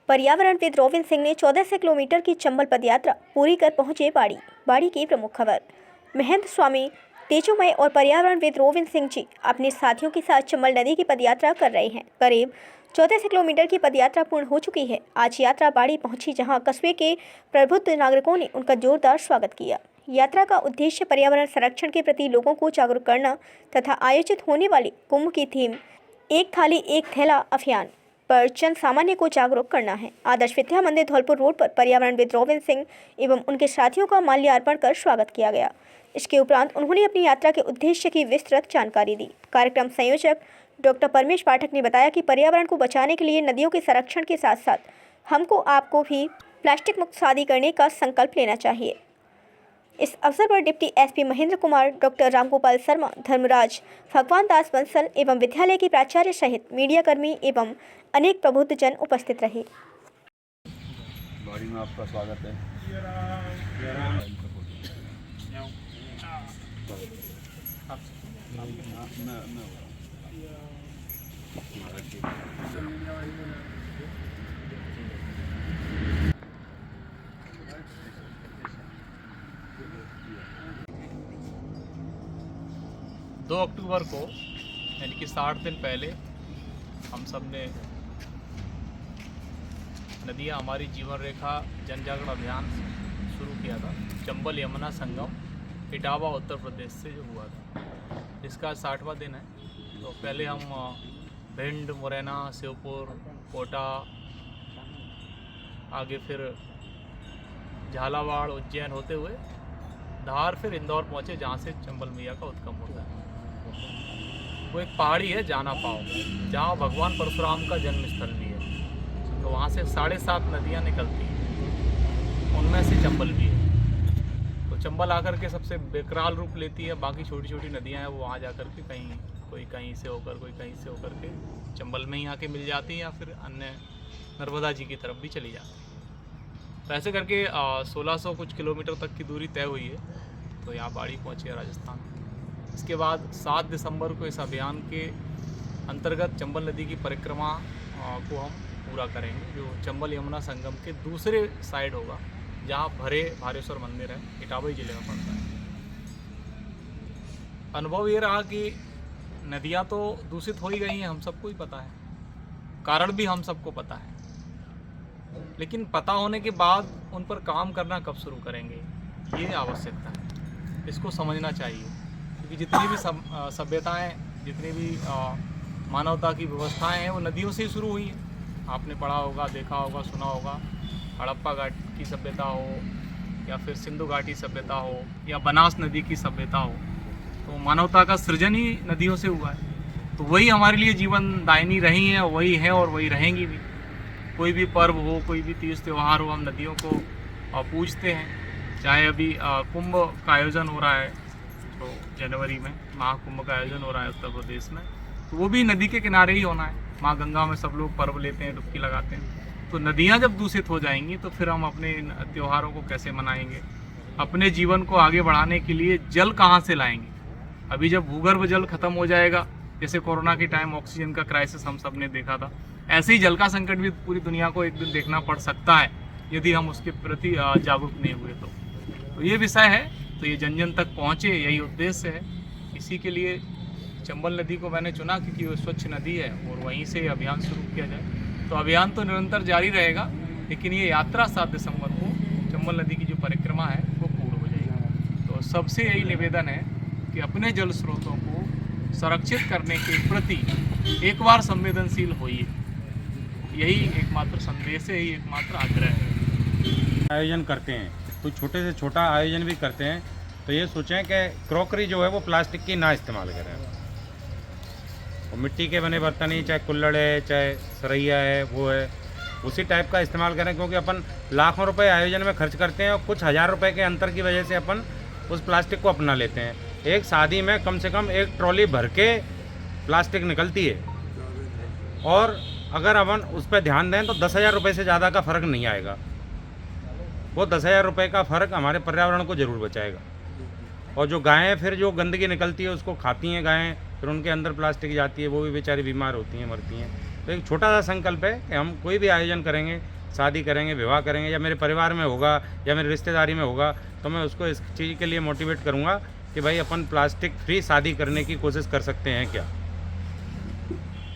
पर्यावरणविद Rubin Singh ने 1400 kilometre की चंबल पदयात्रा पूरी कर पहुंचे बाड़ी। बाड़ी की प्रमुख खबर। महेंद्र स्वामी तेजोमय और पर्यावरणविद रोविन सिंह जी अपने साथियों के साथ चंबल नदी की पदयात्रा कर रहे हैं। करीब 1400 किलोमीटर की पदयात्रा पूर्ण हो चुकी है। आज यात्रा बाड़ी पहुंची, जहां कस्बे के प्रबुद्ध नागरिकों ने उनका जोरदार स्वागत किया। यात्रा का उद्देश्य पर्यावरण संरक्षण के प्रति लोगों को जागरूक करना तथा आयोजित होने वाली कुंभ की थीम एक थाली एक थैला अभियान पर जन सामान्य को जागरूक करना है। आदर्श विद्या मंदिर धौलपुर रोड पर पर्यावरणविद रोविन सिंह एवं उनके साथियों का माल्यार्पण कर स्वागत किया गया। इसके उपरांत उन्होंने अपनी यात्रा के उद्देश्य की विस्तृत जानकारी दी। कार्यक्रम संयोजक डॉक्टर परमेश पाठक ने बताया कि पर्यावरण को बचाने के लिए नदियों के संरक्षण के साथ साथ हमको आपको भी प्लास्टिक मुक्त शादी करने का संकल्प लेना चाहिए। इस अवसर पर deputy SP Mahendra Kumar, doctor Ramgopal Sharma, Dharmraj, Bhagwan Das Bansal एवं विद्यालय के प्राचार्य सहित मीडियाकर्मी एवं अनेक प्रबुद्ध जन उपस्थित रहे। बाड़ी में आपका स्वागत है। दो अक्टूबर को यानी कि 60 दिन पहले हम सब ने नदियाँ हमारी जीवन रेखा जन जागरण अभियान शुरू किया था। चंबल यमुना संगम इटावा उत्तर प्रदेश से जो हुआ था, इसका 60वां दिन है। तो पहले हम भिंड, मुरैना, शिवपुर, कोटा, आगे फिर झालावाड़, उज्जैन होते हुए धार, फिर इंदौर पहुँचे, जहाँ से चंबल मैया का उद्गम होता है। वो एक पहाड़ी है जाना पाओ, जहाँ भगवान परशुराम का जन्म स्थल भी है। तो वहाँ से 7.5 नदियाँ निकलती हैं, उनमें से चंबल भी है। तो चंबल आकर के सबसे बेकराल रूप लेती है। बाकी छोटी छोटी नदियाँ हैं वो वहाँ जा कर के कोई कहीं से होकर, कोई कहीं से होकर के चंबल में ही आके मिल जाती हैं, या फिर अन्य नर्मदा जी की तरफ भी चली जाती है। तो ऐसे करके 1600 कुछ किलोमीटर तक की दूरी तय हुई है। तो यहाँ बाड़ी पहुँचे राजस्थान। इसके बाद 7 दिसंबर को इस अभियान के अंतर्गत चंबल नदी की परिक्रमा को हम पूरा करेंगे, जो चंबल यमुना संगम के दूसरे साइड होगा, जहाँ भारेश्वर मंदिर है, इटावा जिले में पड़ता है। अनुभव ये रहा कि नदियाँ तो दूषित हो ही गई हैं, हम सबको ही पता है, कारण भी हम सबको पता है, लेकिन पता होने के बाद उन पर काम करना कब शुरू करेंगे, ये आवश्यकता है। इसको समझना चाहिए, क्योंकि जितनी भी सभ्यताएं, जितनी भी मानवता की व्यवस्थाएं हैं, वो नदियों से ही शुरू हुई हैं। आपने पढ़ा होगा, देखा होगा, सुना होगा, हड़प्पा घाट की सभ्यता हो, या फिर सिंधु घाटी सभ्यता हो, या बनास नदी की सभ्यता हो, तो मानवता का सृजन ही नदियों से हुआ है। तो वही हमारे लिए जीवन दायिनी रही हैं, वही हैं और वही रहेंगी भी। कोई भी पर्व हो, कोई भी तीज त्यौहार हो, हम नदियों को पूजते हैं। चाहे अभी कुंभ का आयोजन हो रहा है, तो जनवरी में महाकुंभ का आयोजन हो रहा है उत्तर प्रदेश में, तो वो भी नदी के किनारे ही होना है। माँ गंगा में सब लोग पर्व लेते हैं, डुबकी लगाते हैं। तो नदियाँ जब दूषित हो जाएंगी तो फिर हम अपने त्योहारों को कैसे मनाएंगे? अपने जीवन को आगे बढ़ाने के लिए जल कहाँ से लाएंगे? अभी जब भूगर्भ जल खत्म हो जाएगा, जैसे कोरोना के टाइम ऑक्सीजन का क्राइसिस हम सब ने देखा था, ऐसे ही जल का संकट भी पूरी दुनिया को एक दिन देखना पड़ सकता है, यदि हम उसके प्रति जागरूक नहीं हुए तो ये विषय है। तो ये जन जन तक पहुँचे, यही उद्देश्य है। इसी के लिए चंबल नदी को मैंने चुना, क्योंकि वो स्वच्छ नदी है और वहीं से अभियान शुरू किया जाए। तो अभियान तो निरंतर जारी रहेगा, लेकिन ये यात्रा 7 दिसंबर को चंबल नदी की जो परिक्रमा है वो पूर्ण हो जाएगी। तो सबसे यही निवेदन है कि अपने जल स्रोतों को संरक्षित करने के प्रति एक बार संवेदनशील होइए। यही एकमात्र संदेश है, यही एकमात्र आग्रह है। आयोजन करते हैं, कोई छोटे से छोटा आयोजन भी करते हैं, तो ये सोचें कि क्रॉकरी जो है वो प्लास्टिक की ना इस्तेमाल करें, और मिट्टी के बने बर्तन ही, चाहे कुल्हड़ है, चाहे सरैया है, वो है, उसी टाइप का इस्तेमाल करें। क्योंकि अपन लाखों रुपए आयोजन में खर्च करते हैं और कुछ हज़ार रुपए के अंतर की वजह से अपन उस प्लास्टिक को अपना लेते हैं। एक शादी में कम से कम 1 ट्रॉली भर के प्लास्टिक निकलती है, और अगर अपन उस पर ध्यान दें तो 10,000 रुपये से ज़्यादा का फ़र्क नहीं आएगा। वो 10,000 रुपये का फ़र्क हमारे पर्यावरण को ज़रूर बचाएगा। और जो गायें फिर जो गंदगी निकलती है उसको खाती हैं गायें, फिर उनके अंदर प्लास्टिक जाती है, वो भी बेचारी बीमार होती हैं, मरती हैं। तो एक छोटा सा संकल्प है कि हम कोई भी आयोजन करेंगे शादी करेंगे, विवाह करेंगे, या मेरे परिवार में होगा या मेरी रिश्तेदारी में होगा, तो मैं उसको इस चीज़ के लिए मोटिवेट करूँगा कि भाई अपन प्लास्टिक फ्री शादी करने की कोशिश कर सकते हैं क्या।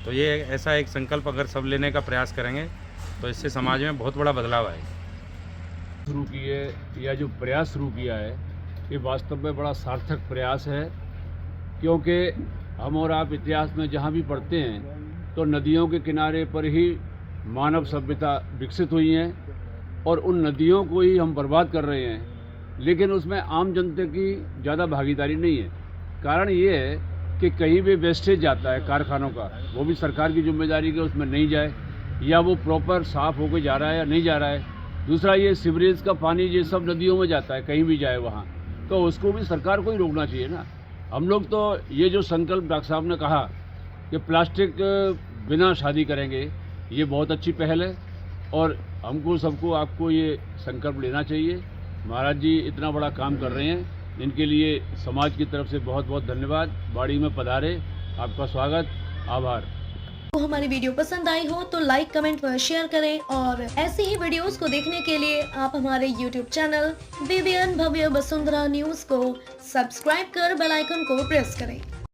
तो ये ऐसा एक संकल्प अगर सब लेने का प्रयास करेंगे तो इससे समाज में बहुत बड़ा बदलाव आएगा। शुरू किए या जो प्रयास शुरू किया है ये वास्तव में बड़ा सार्थक प्रयास है, क्योंकि हम और आप इतिहास में जहाँ भी पढ़ते हैं तो नदियों के किनारे पर ही मानव सभ्यता विकसित हुई है और उन नदियों को ही हम बर्बाद कर रहे हैं, लेकिन उसमें आम जनता की ज़्यादा भागीदारी नहीं है। कारण ये है कि कहीं भी वेस्टेज जाता है कारखानों का, वो भी सरकार की जिम्मेदारी कि उसमें नहीं जाए, या वो प्रॉपर साफ़ होकर जा रहा है या नहीं जा रहा है। दूसरा, ये सीवरेज का पानी ये सब नदियों में जाता है, कहीं भी जाए वहाँ, तो उसको भी सरकार को ही रोकना चाहिए ना। हम लोग तो ये जो संकल्प डॉक्टर साहब ने कहा कि प्लास्टिक बिना शादी करेंगे, ये बहुत अच्छी पहल है और हमको सबको आपको ये संकल्प लेना चाहिए। महाराज जी इतना बड़ा काम कर रहे हैं, इनके लिए समाज की तरफ से बहुत बहुत धन्यवाद। बाड़ी में पधारे, आपका स्वागत, आभार। तो हमारी वीडियो पसंद आई हो तो लाइक, कमेंट व शेयर करें और ऐसी ही वीडियोस को देखने के लिए आप हमारे YouTube चैनल BBN भव्य वसुंधरा न्यूज को सब्सक्राइब कर बेल आइकन को प्रेस करें।